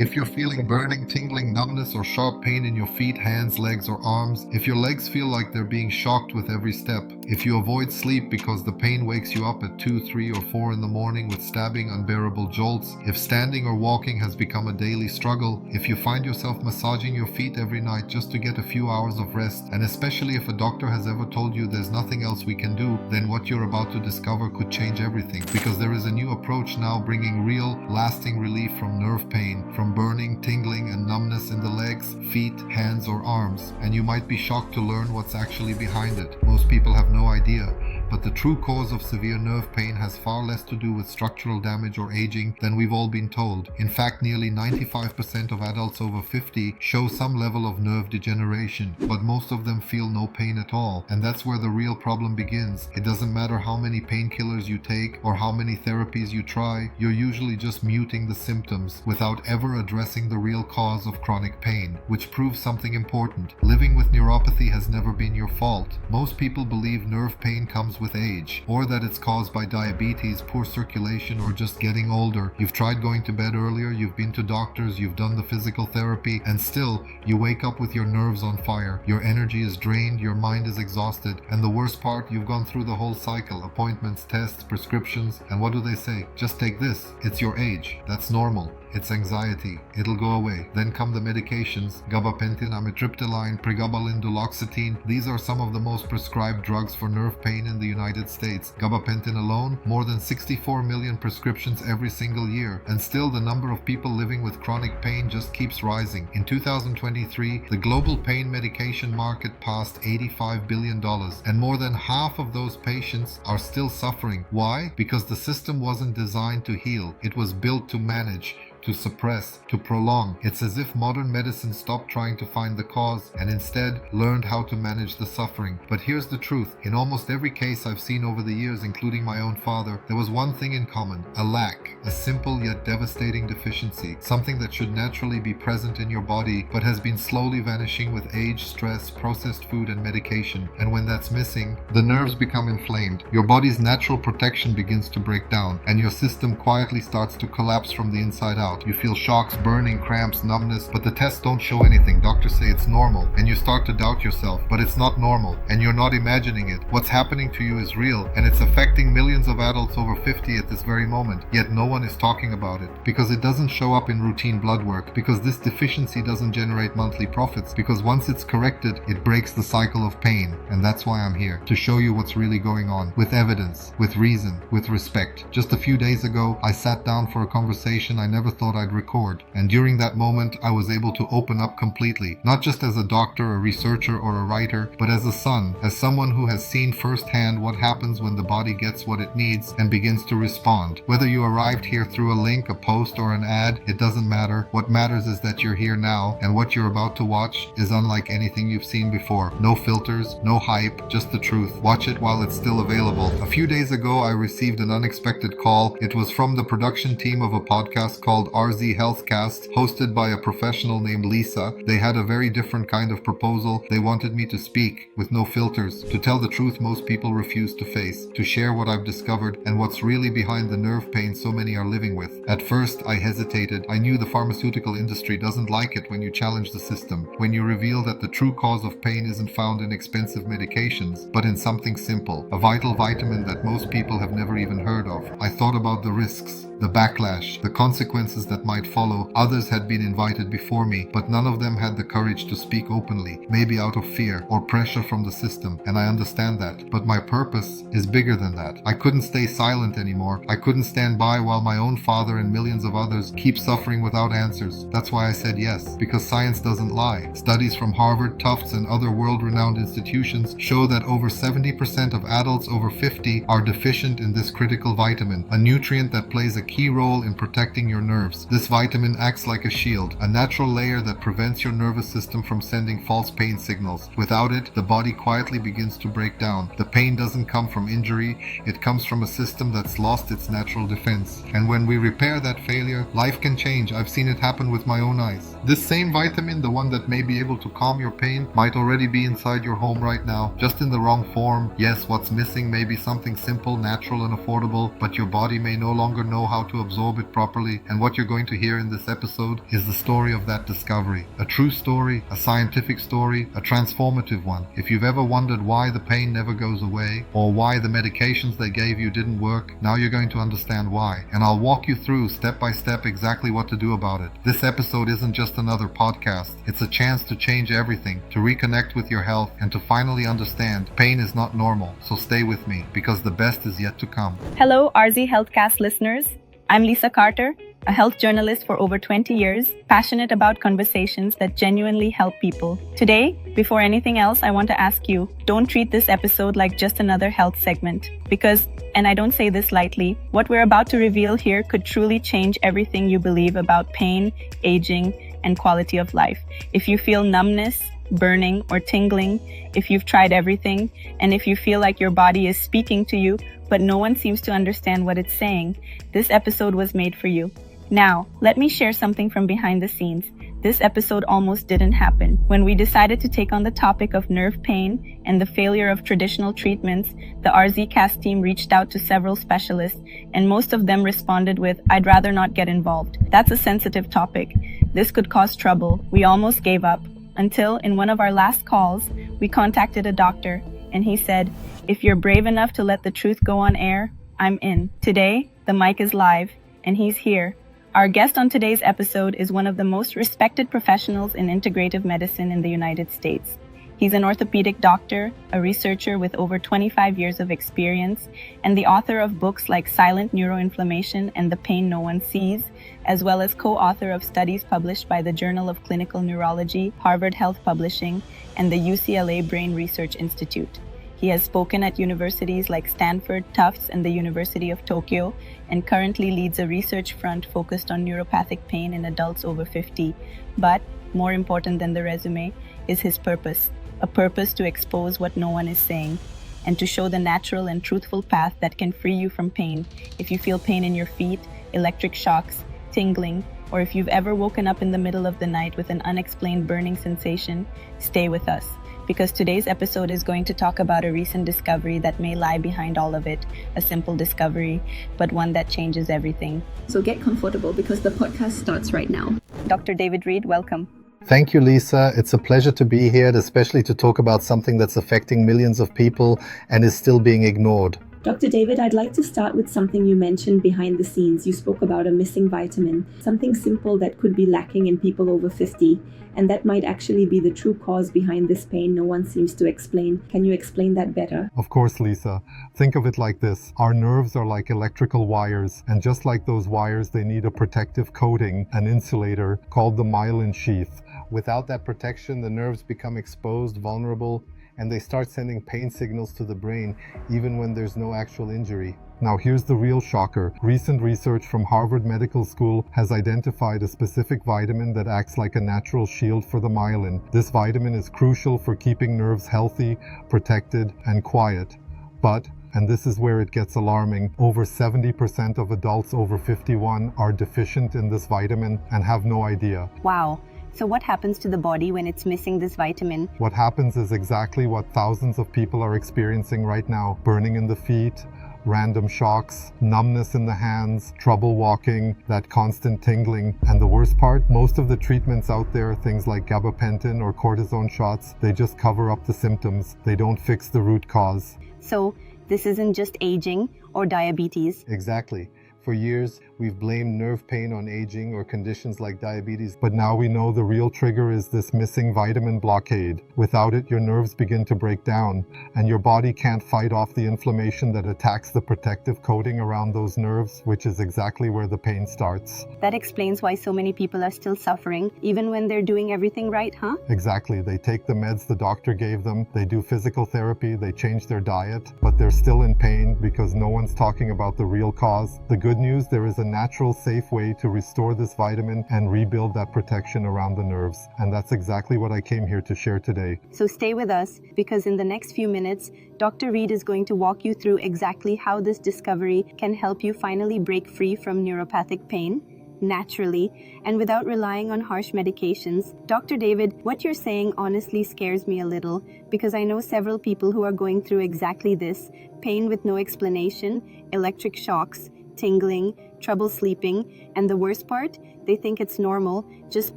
If you're feeling burning, tingling, numbness, or sharp pain in your feet, hands, legs, or arms, if your legs feel like they're being shocked with every step, if you avoid sleep because the pain wakes you up at 2, 3, or 4 in the morning with stabbing, unbearable jolts, if standing or walking has become a daily struggle, if you find yourself massaging your feet every night just to get a few hours of rest, and especially if a doctor has ever told you there's nothing else we can do, then what you're about to discover could change everything, because there is a new approach now bringing real, lasting relief from nerve pain, from burning, tingling, and numbness in the legs, feet, hands, or arms, and you might be shocked to learn what's actually behind it. Most people have no idea. But the true cause of severe nerve pain has far less to do with structural damage or aging than we've all been told. In fact, nearly 95% of adults over 50 show some level of nerve degeneration, but most of them feel no pain at all. And that's where the real problem begins. It doesn't matter how many painkillers you take or how many therapies you try, you're usually just muting the symptoms without ever addressing the real cause of chronic pain, which proves something important. Living with neuropathy has never been your fault. Most people believe nerve pain comes with age, or that it's caused by diabetes, poor circulation, or just getting older. You've tried going to bed earlier, you've been to doctors, you've done the physical therapy, and still, you wake up with your nerves on fire. Your energy is drained, your mind is exhausted, and the worst part, you've gone through the whole cycle, appointments, tests, prescriptions, and what do they say? Just take this. It's your age. That's normal. It's anxiety. It'll go away. Then come the medications, gabapentin, amitriptyline, pregabalin, duloxetine. These are some of the most prescribed drugs for nerve pain in the United States. Gabapentin alone, more than 64 million prescriptions every single year. And still the number of people living with chronic pain just keeps rising. In 2023, the global pain medication market passed $85 billion, and more than half of those patients are still suffering. Why? Because the system wasn't designed to heal. It was built to manage, to suppress, to prolong. It's as if modern medicine stopped trying to find the cause and instead learned how to manage the suffering. But here's the truth. In almost every case I've seen over the years, including my own father, there was one thing in common: a lack, a simple yet devastating deficiency, something that should naturally be present in your body but has been slowly vanishing with age, stress, processed food, and medication. And when that's missing, the nerves become inflamed. Your body's natural protection begins to break down, and your system quietly starts to collapse from the inside out. You feel shocks, burning, cramps, numbness, but the tests don't show anything. Doctors say it's normal, and you start to doubt yourself, but it's not normal, and you're not imagining it. What's happening to you is real, and it's affecting millions of adults over 50 at this very moment, yet no one is talking about it, because it doesn't show up in routine blood work, because this deficiency doesn't generate monthly profits, because once it's corrected, it breaks the cycle of pain. And that's why I'm here, to show you what's really going on, with evidence, with reason, with respect. Just a few days ago, I sat down for a conversation I never thought I'd record, and during that moment I was able to open up completely, not just as a doctor, a researcher, or a writer, but as a son, as someone who has seen firsthand what happens when the body gets what it needs and begins to respond. Whether you arrived here through a link, a post, or an ad, it doesn't matter. What matters is that you're here now, and what you're about to watch is unlike anything you've seen before. No filters, no hype, just the truth. Watch it while it's still available. A few days ago I received an unexpected call. It was from the production team of a podcast called RZ Healthcast, hosted by a professional named Lisa. They had a very different kind of proposal. They wanted me to speak with no filters, to tell the truth most people refuse to face, to share what I've discovered and what's really behind the nerve pain so many are living with. At first, I hesitated. I knew the pharmaceutical industry doesn't like it when you challenge the system, when you reveal that the true cause of pain isn't found in expensive medications, but in something simple, a vital vitamin that most people have never even heard of. I thought about the risks, the backlash, the consequences that might follow. Others had been invited before me, but none of them had the courage to speak openly, maybe out of fear or pressure from the system, and I understand that. But my purpose is bigger than that. I couldn't stay silent anymore. I couldn't stand by while my own father and millions of others keep suffering without answers. That's why I said yes, because science doesn't lie. Studies from Harvard, Tufts, and other world-renowned institutions show that over 70% of adults over 50 are deficient in this critical vitamin, a nutrient that plays a key role in protecting your nerves. This vitamin acts like a shield, a natural layer that prevents your nervous system from sending false pain signals. Without it, the body quietly begins to break down. The pain doesn't come from injury, it comes from a system that's lost its natural defense. And when we repair that failure, life can change. I've seen it happen with my own eyes. This same vitamin, the one that may be able to calm your pain, might already be inside your home right now, just in the wrong form. Yes, what's missing may be something simple, natural, and affordable, but your body may no longer know how how to absorb it properly, and what you're going to hear in this episode is the story of that discovery. A true story, a scientific story, a transformative one. If you've ever wondered why the pain never goes away, or why the medications they gave you didn't work, now you're going to understand why. And I'll walk you through step by step exactly what to do about it. This episode isn't just another podcast. It's a chance to change everything, to reconnect with your health, and to finally understand pain is not normal. So stay with me, because the best is yet to come. Hello, RZ Healthcast listeners. I'm Lisa Carter, a health journalist for over 20 years, passionate about conversations that genuinely help people. Today, before anything else, I want to ask you, don't treat this episode like just another health segment. Because, and I don't say this lightly, what we're about to reveal here could truly change everything you believe about pain, aging, and quality of life. If you feel numbness, burning, or tingling, if you've tried everything, and if you feel like your body is speaking to you, but no one seems to understand what it's saying, this episode was made for you. Now, let me share something from behind the scenes. This episode almost didn't happen. When we decided to take on the topic of nerve pain and the failure of traditional treatments, the RZcast team reached out to several specialists, and most of them responded with, "I'd rather not get involved. That's a sensitive topic. This could cause trouble." We almost gave up. Until, in one of our last calls, we contacted a doctor, and he said, "If you're brave enough to let the truth go on air, I'm in." Today, the mic is live, and he's here. Our guest on today's episode is one of the most respected professionals in integrative medicine in the United States. He's an orthopedic doctor, a researcher with over 25 years of experience, and the author of books like Silent Neuroinflammation and The Pain No One Sees, as well as co-author of studies published by the Journal of Clinical Neurology, Harvard Health Publishing, and the UCLA Brain Research Institute. He has spoken at universities like Stanford, Tufts, and the University of Tokyo, and currently leads a research front focused on neuropathic pain in adults over 50. But, more important than the resume, is his purpose. A purpose to expose what no one is saying, and to show the natural and truthful path that can free you from pain. If you feel pain in your feet, electric shocks, tingling, or if you've ever woken up in the middle of the night with an unexplained burning sensation, stay with us. Because today's episode is going to talk about a recent discovery that may lie behind all of it. A simple discovery, but one that changes everything. So get comfortable because the podcast starts right now. Dr. David Reed, welcome. Thank you, Lisa. It's a pleasure to be here, especially to talk about something that's affecting millions of people and is still being ignored. Dr. David, I'd like to start with something you mentioned behind the scenes. You spoke about a missing vitamin, something simple that could be lacking in people over 50, and that might actually be the true cause behind this pain no one seems to explain. Can you explain that better? Of course, Lisa. Think of it like this. Our nerves are like electrical wires, and just like those wires, they need a protective coating, an insulator, called the myelin sheath. Without that protection, the nerves become exposed, vulnerable, and they start sending pain signals to the brain even when there's no actual injury. Now here's the real shocker. Recent research from Harvard Medical School has identified a specific vitamin that acts like a natural shield for the myelin. This vitamin is crucial for keeping nerves healthy, protected, and quiet. But, and this is where it gets alarming, over 70% of adults over 51 are deficient in this vitamin and have no idea. Wow. So what happens to the body when it's missing this vitamin? What happens is exactly what thousands of people are experiencing right now. Burning in the feet, random shocks, numbness in the hands, trouble walking, that constant tingling. And the worst part, most of the treatments out there, things like gabapentin or cortisone shots, they just cover up the symptoms. They don't fix the root cause. So this isn't just aging or diabetes. Exactly. For years, we've blamed nerve pain on aging or conditions like diabetes, but now we know the real trigger is this missing vitamin blockade. Without it, your nerves begin to break down, and your body can't fight off the inflammation that attacks the protective coating around those nerves, which is exactly where the pain starts. That explains why so many people are still suffering, even when they're doing everything right, huh? Exactly. They take the meds the doctor gave them, they do physical therapy, they change their diet, but they're still in pain because no one's talking about the real cause. The good news, there is a natural, safe way to restore this vitamin and rebuild that protection around the nerves. And that's exactly what I came here to share today. So stay with us, because in the next few minutes, Dr. Reed is going to walk you through exactly how this discovery can help you finally break free from neuropathic pain, naturally, and without relying on harsh medications. Dr. David, what you're saying honestly scares me a little, because I know several people who are going through exactly this: pain with no explanation, electric shocks, tingling, trouble sleeping, and the worst part, they think it's normal, just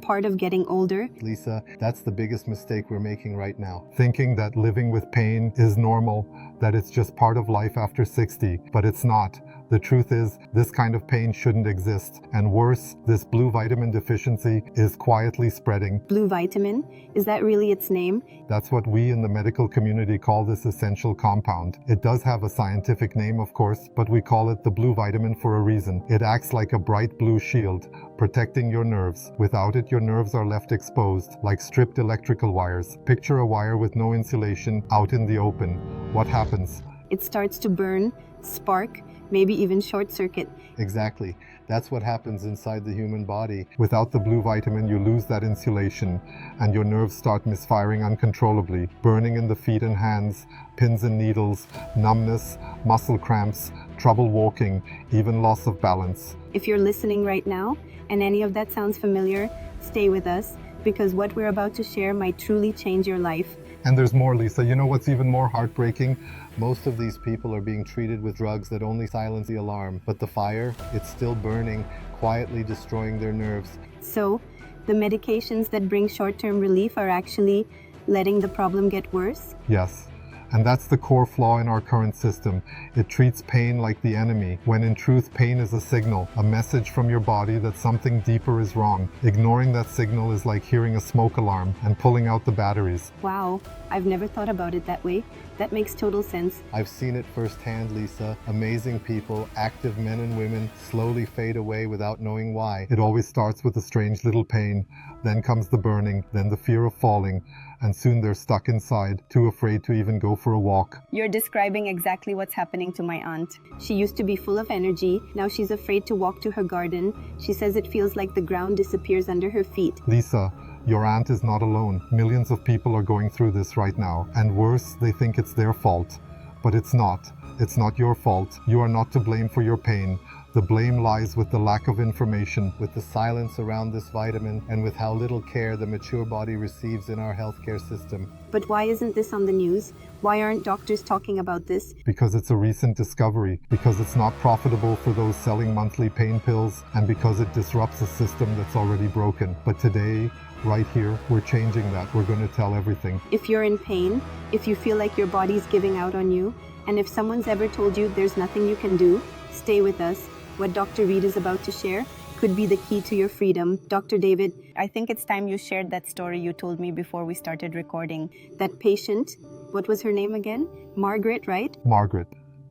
part of getting older. Lisa, that's the biggest mistake we're making right now. Thinking that living with pain is normal, that it's just part of life after 60, but it's not. The truth is, this kind of pain shouldn't exist. And worse, this blue vitamin deficiency is quietly spreading. Blue vitamin? Is that really its name? That's what we in the medical community call this essential compound. It does have a scientific name, of course, but we call it the blue vitamin for a reason. It acts like a bright blue shield, protecting your nerves. Without it, your nerves are left exposed, like stripped electrical wires. Picture a wire with no insulation out in the open. What happens? It starts to burn, spark, maybe even short circuit. Exactly. That's what happens inside the human body. Without the blue vitamin, you lose that insulation and your nerves start misfiring uncontrollably, burning in the feet and hands, pins and needles, numbness, muscle cramps, trouble walking, even loss of balance. If you're listening right now and any of that sounds familiar, stay with us because what we're about to share might truly change your life. And there's more, Lisa. You know what's even more heartbreaking? Most of these people are being treated with drugs that only silence the alarm, but the fire, it's still burning, quietly destroying their nerves. So, the medications that bring short-term relief are actually letting the problem get worse? Yes. And that's the core flaw in our current system. It treats pain like the enemy, when in truth pain is a signal, a message from your body that something deeper is wrong. Ignoring that signal is like hearing a smoke alarm and pulling out the batteries. Wow, I've never thought about it that way. That makes total sense. I've seen it firsthand, Lisa. Amazing people, active men and women, slowly fade away without knowing why. It always starts with a strange little pain, then comes the burning, then the fear of falling, and soon they're stuck inside, too afraid to even go for a walk. You're describing exactly what's happening to my aunt. She used to be full of energy. Now she's afraid to walk to her garden. She says it feels like the ground disappears under her feet. Lisa, your aunt is not alone. Millions of people are going through this right now. And worse, they think it's their fault. But it's not. It's not your fault. You are not to blame for your pain. The blame lies with the lack of information, with the silence around this vitamin, and with how little care the mature body receives in our healthcare system. But why isn't this on the news? Why aren't doctors talking about this? Because it's a recent discovery, because it's not profitable for those selling monthly pain pills, and because it disrupts a system that's already broken. But today, right here, we're changing that. We're going to tell everything. If you're in pain, if you feel like your body's giving out on you, and if someone's ever told you there's nothing you can do, stay with us. What Dr. Reed is about to share could be the key to your freedom. Dr. David, I think it's time you shared that story you told me before we started recording. That patient, what was her name again? Margaret, right? Margaret,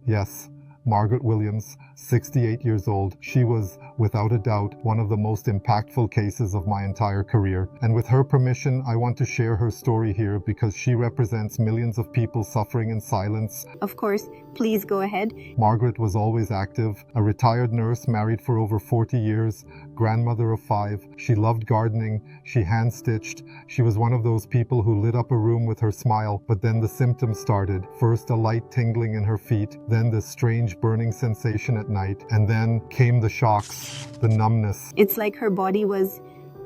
yes. Margaret Williams, 68 years old. She was, without a doubt, one of the most impactful cases of my entire career. And with her permission, I want to share her story here because she represents millions of people suffering in silence. Of course, please go ahead. Margaret was always active, a retired nurse married for over 40 years, grandmother of 5. She loved gardening, she hand-stitched. She was one of those people who lit up a room with her smile, but then the symptoms started. First a light tingling in her feet, then this strange burning sensation at night, and then came the shocks, the numbness. It's like her body was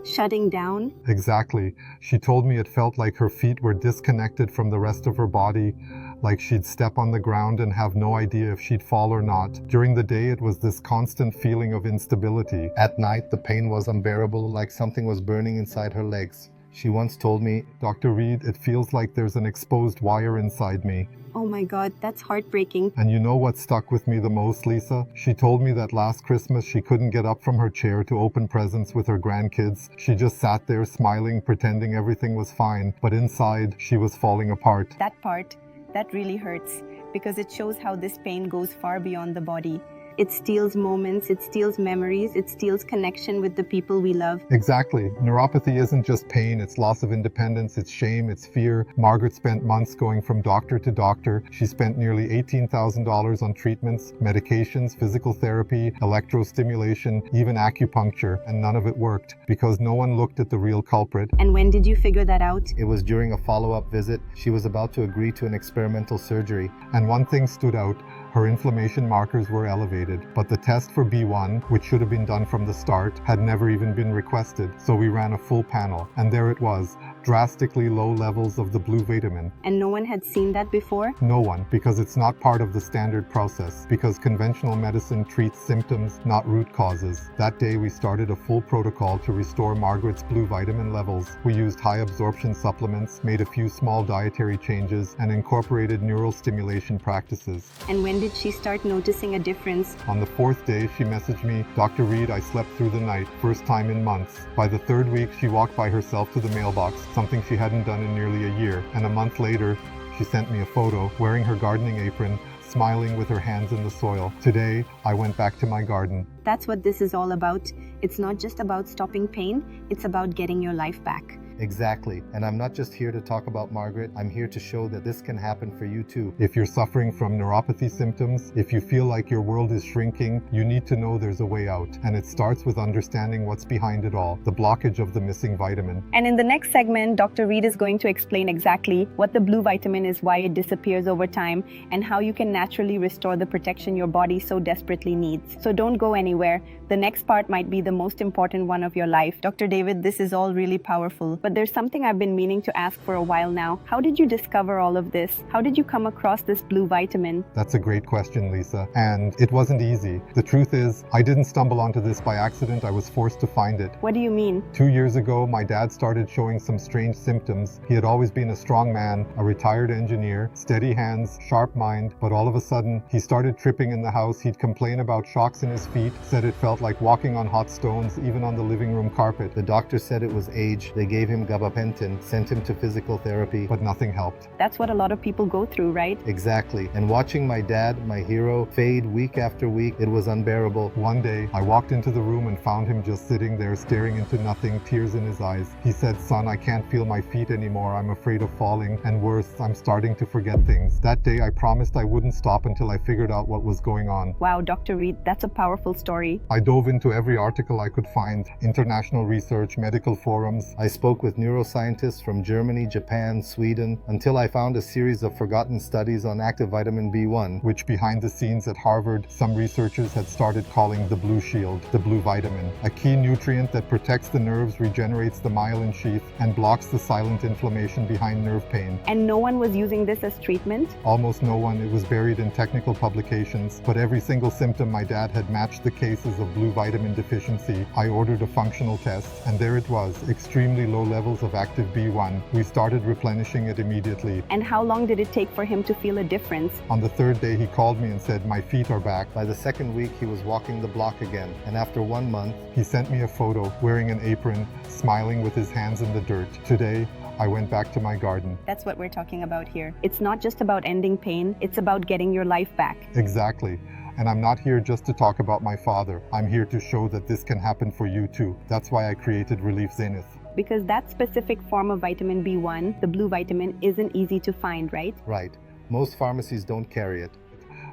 shutting down. Exactly. She told me it felt like her feet were disconnected from the rest of her body, like she'd step on the ground and have no idea if she'd fall or not. During the day, it was this constant feeling of instability. At night, the pain was unbearable, like something was burning inside her legs. She once told me, "Dr. Reed, it feels like there's an exposed wire inside me." Oh my God, that's heartbreaking. And you know what stuck with me the most, Lisa? She told me that last Christmas she couldn't get up from her chair to open presents with her grandkids. She just sat there smiling, pretending everything was fine. But inside, she was falling apart. That part, that really hurts because it shows how this pain goes far beyond the body. It steals moments, it steals memories, it steals connection with the people we love. Exactly. Neuropathy isn't just pain, it's loss of independence, it's shame, it's fear. Margaret spent months going from doctor to doctor. She spent nearly $18,000 on treatments, medications, physical therapy, electrostimulation, even acupuncture, and none of it worked because no one looked at the real culprit. And when did you figure that out? It was during a follow-up visit. She was about to agree to an experimental surgery. And one thing stood out. Her inflammation markers were elevated, but the test for B1, which should have been done from the start, had never even been requested. So we ran a full panel, and there it was, drastically low levels of the blue vitamin. And no one had seen that before? No one, because it's not part of the standard process, because conventional medicine treats symptoms, not root causes. That day we started a full protocol to restore Margaret's blue vitamin levels. We used high absorption supplements, made a few small dietary changes, and incorporated neural stimulation practices. And when did she start noticing a difference? On the fourth day, she messaged me, "Dr. Reed, I slept through the night, first time in months." By the third week, she walked by herself to the mailbox, something she hadn't done in nearly a year. And a month later, she sent me a photo, wearing her gardening apron, smiling with her hands in the soil. Today, I went back to my garden. That's what this is all about. It's not just about stopping pain, it's about getting your life back. Exactly. And I'm not just here to talk about Margaret, I'm here to show that this can happen for you too. If you're suffering from neuropathy symptoms, if you feel like your world is shrinking, you need to know there's a way out. And it starts with understanding what's behind it all, the blockage of the missing vitamin. And in the next segment, Dr. Reed is going to explain exactly what the blue vitamin is, why it disappears over time, and how you can naturally restore the protection your body so desperately needs. So don't go anywhere. The next part might be the most important one of your life. Dr. David, this is all really powerful. But there's something I've been meaning to ask for a while now. How did you discover all of this? How did you come across this blue vitamin? That's a great question, Lisa. And it wasn't easy. The truth is, I didn't stumble onto this by accident. I was forced to find it. What do you mean? 2 years ago, my dad started showing some strange symptoms. He had always been a strong man, a retired engineer, steady hands, sharp mind, but all of a sudden, he started tripping in the house. He'd complain about shocks in his feet, said it felt like walking on hot stones, even on the living room carpet. The doctor said it was age. They gave him gabapentin, sent him to physical therapy, but nothing helped. That's what a lot of people go through, right? Exactly. And watching my dad, my hero, fade week after week, it was unbearable. One day, I walked into the room and found him just sitting there, staring into nothing, tears in his eyes. He said, "Son, I can't feel my feet anymore. I'm afraid of falling. And worse, I'm starting to forget things." That day, I promised I wouldn't stop until I figured out what was going on. Wow, Dr. Reed, that's a powerful story. I dove into every article I could find, international research, medical forums. I spoke with neuroscientists from Germany, Japan, Sweden, until I found a series of forgotten studies on active vitamin B1, which behind the scenes at Harvard, some researchers had started calling the blue shield, the blue vitamin, a key nutrient that protects the nerves, regenerates the myelin sheath, and blocks the silent inflammation behind nerve pain. And no one was using this as treatment? Almost no one. It was buried in technical publications, but every single symptom my dad had matched the cases of blue vitamin deficiency. I ordered a functional test, and there it was, extremely low levels of active B1. We started replenishing it immediately. And how long did it take for him to feel a difference? On the third day, he called me and said, "My feet are back." By the second week, he was walking the block again. And after 1 month, he sent me a photo, wearing an apron, smiling with his hands in the dirt. Today, I went back to my garden. That's what we're talking about here. It's not just about ending pain, it's about getting your life back. Exactly. And I'm not here just to talk about my father. I'm here to show that this can happen for you too. That's why I created RALIEF Zenith. Because that specific form of vitamin B1, the blue vitamin, isn't easy to find, right? Right. Most pharmacies don't carry it.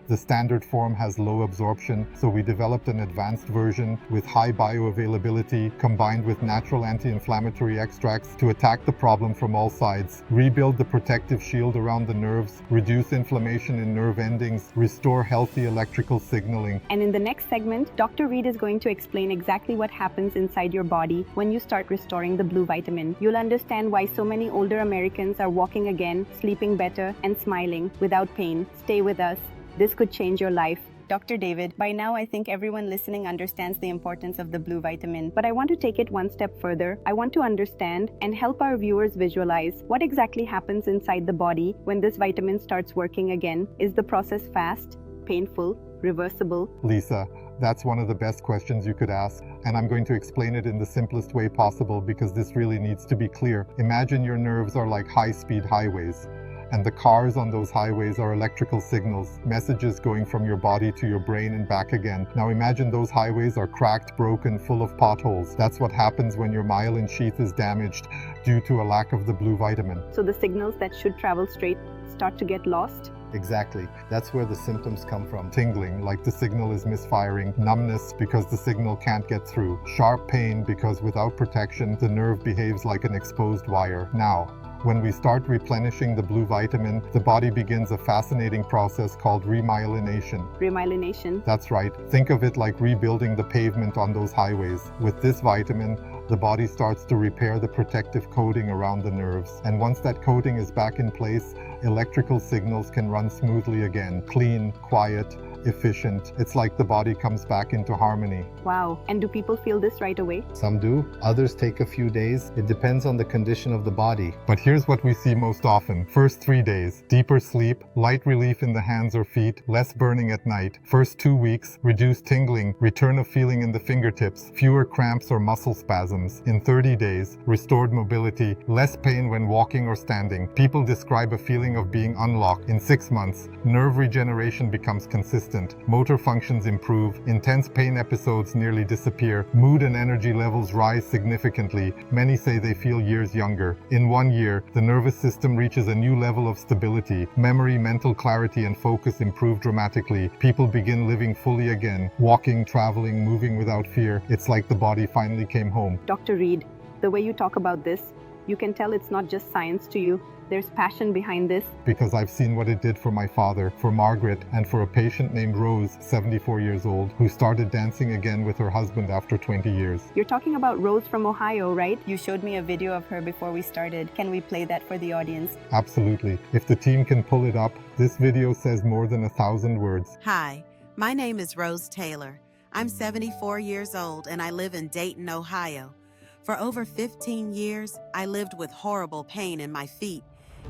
The standard form has low absorption, so we developed an advanced version with high bioavailability combined with natural anti-inflammatory extracts to attack the problem from all sides, rebuild the protective shield around the nerves, reduce inflammation in nerve endings, restore healthy electrical signaling. And in the next segment, Dr. Reed is going to explain exactly what happens inside your body when you start restoring the blue vitamin. You'll understand why so many older Americans are walking again, sleeping better, and smiling without pain. Stay with us. This could change your life. Dr. David, by now I think everyone listening understands the importance of the blue vitamin, but I want to take it one step further. I want to understand and help our viewers visualize what exactly happens inside the body when this vitamin starts working again. Is the process fast, painful, reversible? Lisa, that's one of the best questions you could ask, and I'm going to explain it in the simplest way possible because this really needs to be clear. Imagine your nerves are like high-speed highways. And the cars on those highways are electrical signals, messages going from your body to your brain and back again. Now imagine those highways are cracked, broken, full of potholes. That's what happens when your myelin sheath is damaged due to a lack of the blue vitamin. So the signals that should travel straight start to get lost? Exactly. That's where the symptoms come from. Tingling, like the signal is misfiring. Numbness, because the signal can't get through. Sharp pain, because without protection, the nerve behaves like an exposed wire. Now, when we start replenishing the blue vitamin, the body begins a fascinating process called remyelination. Remyelination? That's right. Think of it like rebuilding the pavement on those highways. With this vitamin, the body starts to repair the protective coating around the nerves. And once that coating is back in place, electrical signals can run smoothly again. Clean, quiet, efficient. It's like the body comes back into harmony. Wow. And do people feel this right away? Some do, others take a few days. It depends on the condition of the body. But here's what we see most often. First 3 days, deeper sleep, light relief in the hands or feet, less burning at night. First 2 weeks, reduced tingling, return of feeling in the fingertips, fewer cramps or muscle spasms. In 30 days, restored mobility, less pain when walking or standing. People describe a feeling of being unlocked. In 6 months, nerve regeneration becomes consistent. Motor functions improve, intense pain episodes nearly disappear, mood and energy levels rise significantly. Many say they feel years younger. In 1 year, the nervous system reaches a new level of stability. Memory, mental clarity, and focus improve dramatically. People begin living fully again, walking, traveling, moving without fear. It's like the body finally came home. Dr. Reed, the way you talk about this, you can tell it's not just science to you. There's passion behind this. Because I've seen what it did for my father, for Margaret, and for a patient named Rose, 74 years old, who started dancing again with her husband after 20 years. You're talking about Rose from Ohio, right? You showed me a video of her before we started. Can we play that for the audience? Absolutely. If the team can pull it up, this video says more than 1,000 words. Hi, my name is Rose Taylor. I'm 74 years old and I live in Dayton, Ohio. For over 15 years, I lived with horrible pain in my feet.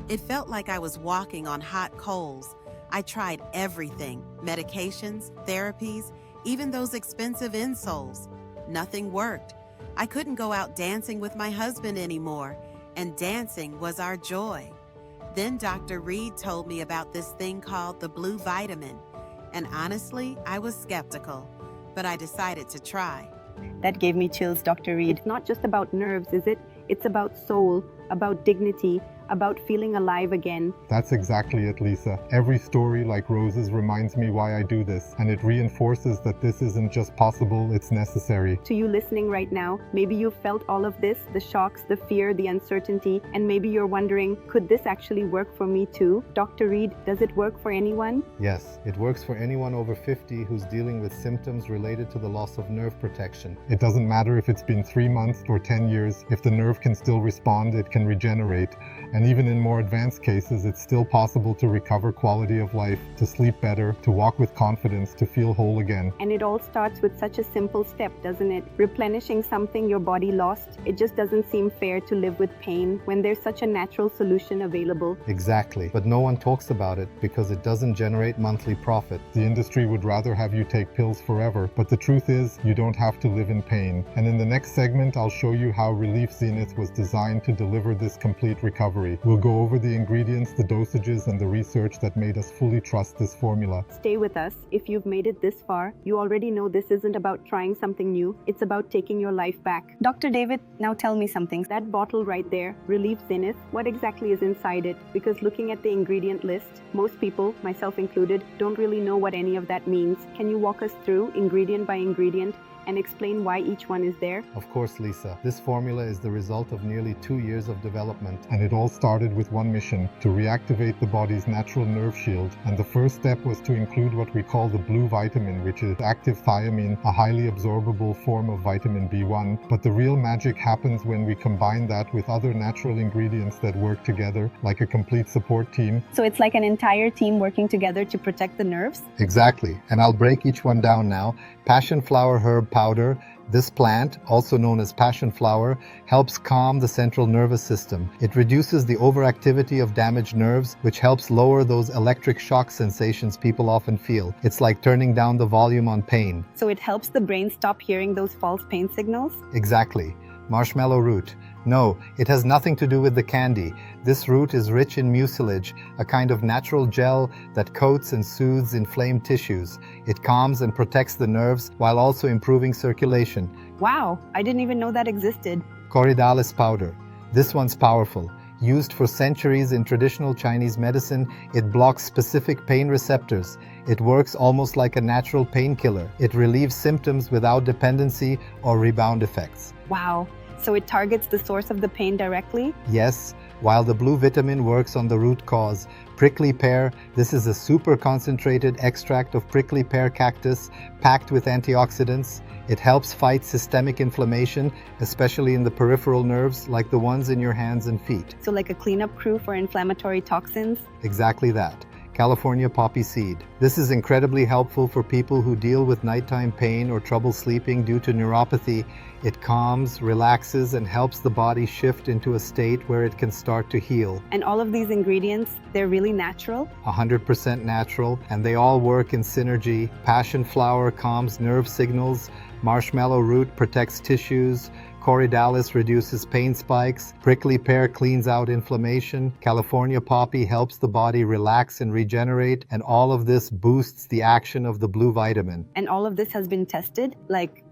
It felt like I was walking on hot coals. I tried everything, medications, therapies, even those expensive insoles. Nothing worked. I couldn't go out dancing with my husband anymore, and dancing was our joy. Then Dr. Reed told me about this thing called the blue vitamin, and honestly, I was skeptical, but I decided to try. That gave me chills, Dr. Reed. It's not just about nerves, is it? It's about soul, about dignity, about feeling alive again. That's exactly it, Lisa. Every story like Rose's reminds me why I do this, and it reinforces that this isn't just possible, it's necessary. To you listening right now, maybe you've felt all of this, the shocks, the fear, the uncertainty, and maybe you're wondering, could this actually work for me too? Dr. Reed, does it work for anyone? Yes, it works for anyone over 50 who's dealing with symptoms related to the loss of nerve protection. It doesn't matter if it's been 3 months or 10 years, if the nerve can still respond, it can regenerate. And even in more advanced cases, it's still possible to recover quality of life, to sleep better, to walk with confidence, to feel whole again. And it all starts with such a simple step, doesn't it? Replenishing something your body lost. It just doesn't seem fair to live with pain when there's such a natural solution available. Exactly. But no one talks about it because it doesn't generate monthly profit. The industry would rather have you take pills forever, but the truth is, you don't have to live in pain. And in the next segment, I'll show you how RALIEF Zenith was designed to deliver this complete recovery. We'll go over the ingredients, the dosages, and the research that made us fully trust this formula. Stay with us. If you've made it this far, you already know this isn't about trying something new. It's about taking your life back. Dr. David, now tell me something. That bottle right there, RALIEF Zenith, what exactly is inside it? Because looking at the ingredient list, most people, myself included, don't really know what any of that means. Can you walk us through ingredient by ingredient and explain why each one is there? Of course, Lisa. This formula is the result of nearly 2 years of development, and it all started with one mission: to reactivate the body's natural nerve shield. And the first step was to include what we call the blue vitamin, which is active thiamine, a highly absorbable form of vitamin B1. But the real magic happens when we combine that with other natural ingredients that work together, like a complete support team. So it's like an entire team working together to protect the nerves? Exactly. And I'll break each one down now. Passion flower herb powder. This plant, also known as passion flower, helps calm the central nervous system. It reduces the overactivity of damaged nerves, which helps lower those electric shock sensations people often feel. It's like turning down the volume on pain. So it helps the brain stop hearing those false pain signals? Exactly. Marshmallow root. No, it has nothing to do with the candy. This root is rich in mucilage, a kind of natural gel that coats and soothes inflamed tissues. It calms and protects the nerves while also improving circulation. Wow, I didn't even know that existed. Corydalis powder. This one's powerful. Used for centuries in traditional Chinese medicine, it blocks specific pain receptors. It works almost like a natural painkiller. It relieves symptoms without dependency or rebound effects. Wow. So it targets the source of the pain directly? Yes, while the blue vitamin works on the root cause. Prickly pear, this is a super concentrated extract of prickly pear cactus packed with antioxidants. It helps fight systemic inflammation, especially in the peripheral nerves like the ones in your hands and feet. So like a cleanup crew for inflammatory toxins? Exactly that. California poppy seed. This is incredibly helpful for people who deal with nighttime pain or trouble sleeping due to neuropathy. It calms, relaxes, and helps the body shift into a state where it can start to heal. And all of these ingredients, they're really natural? 100% natural, and they all work in synergy. Passion flower calms nerve signals. Marshmallow root protects tissues. Corydalis reduces pain spikes. Prickly pear cleans out inflammation. California poppy helps the body relax and regenerate. And all of this boosts the action of the blue vitamin. And all of this has been tested, like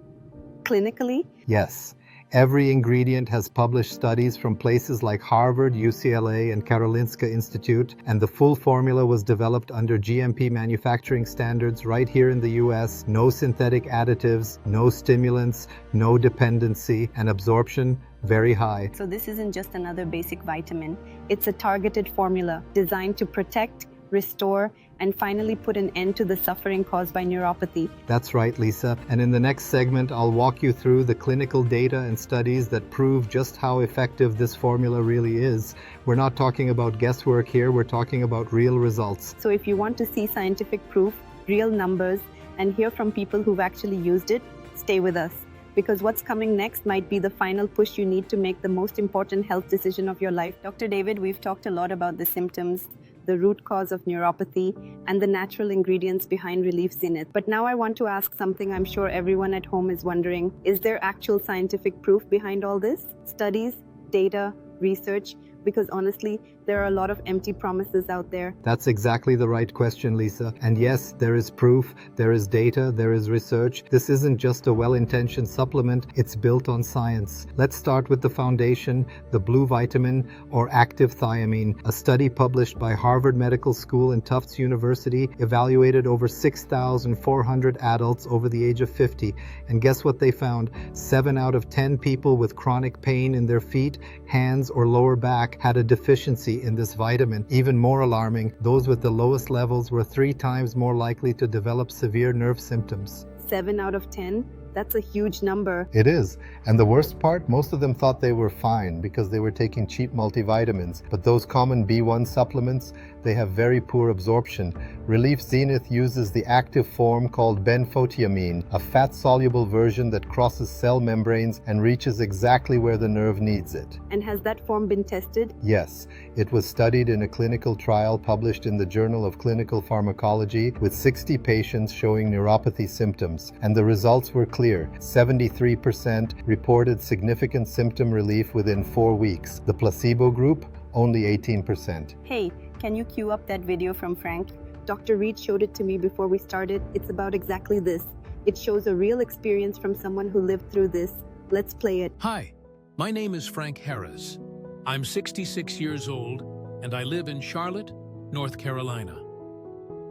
clinically? Yes. Every ingredient has published studies from places like Harvard, UCLA, and Karolinska Institute, and the full formula was developed under GMP manufacturing standards right here in the US. No synthetic additives, no stimulants, no dependency, and absorption very high. So this isn't just another basic vitamin. It's a targeted formula designed to protect, restore, and finally put an end to the suffering caused by neuropathy. That's right, Lisa. And in the next segment, I'll walk you through the clinical data and studies that prove just how effective this formula really is. We're not talking about guesswork here, we're talking about real results. So if you want to see scientific proof, real numbers, and hear from people who've actually used it, stay with us. Because what's coming next might be the final push you need to make the most important health decision of your life. Dr. David, we've talked a lot about the symptoms, the root cause of neuropathy, and the natural ingredients behind RALIEF Zenith. But now I want to ask something I'm sure everyone at home is wondering. Is there actual scientific proof behind all this? Studies, data, research? Because honestly, there are a lot of empty promises out there. That's exactly the right question, Lisa. And yes, there is proof, there is data, there is research. This isn't just a well-intentioned supplement, it's built on science. Let's start with the foundation, the blue vitamin or active thiamine. A study published by Harvard Medical School and Tufts University evaluated over 6,400 adults over the age of 50. And guess what they found? 7 out of 10 people with chronic pain in their feet, hands, or lower back had a deficiency in this vitamin. Even more alarming, those with the lowest levels were 3 times more likely to develop severe nerve symptoms. 7 out of 10? That's a huge number. It is. And the worst part, most of them thought they were fine because they were taking cheap multivitamins. But those common B1 supplements, they have very poor absorption. RALIEF Zenith uses the active form called benfotiamine, a fat-soluble version that crosses cell membranes and reaches exactly where the nerve needs it. And has that form been tested? Yes. It was studied in a clinical trial published in the Journal of Clinical Pharmacology with 60 patients showing neuropathy symptoms. And the results were clear. 73% reported significant symptom relief within 4 weeks. The placebo group, only 18%. Hey, can you cue up that video from Frank? Dr. Reed showed it to me before we started. It's about exactly this. It shows a real experience from someone who lived through this. Let's play it. Hi, my name is Frank Harris. I'm 66 years old and I live in Charlotte, North Carolina.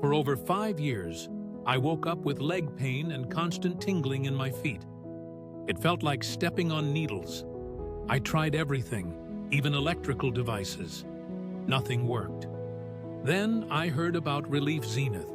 For over 5 years, I woke up with leg pain and constant tingling in my feet. It felt like stepping on needles. I tried everything, even electrical devices. Nothing worked. Then I heard about RALIEF Zenith.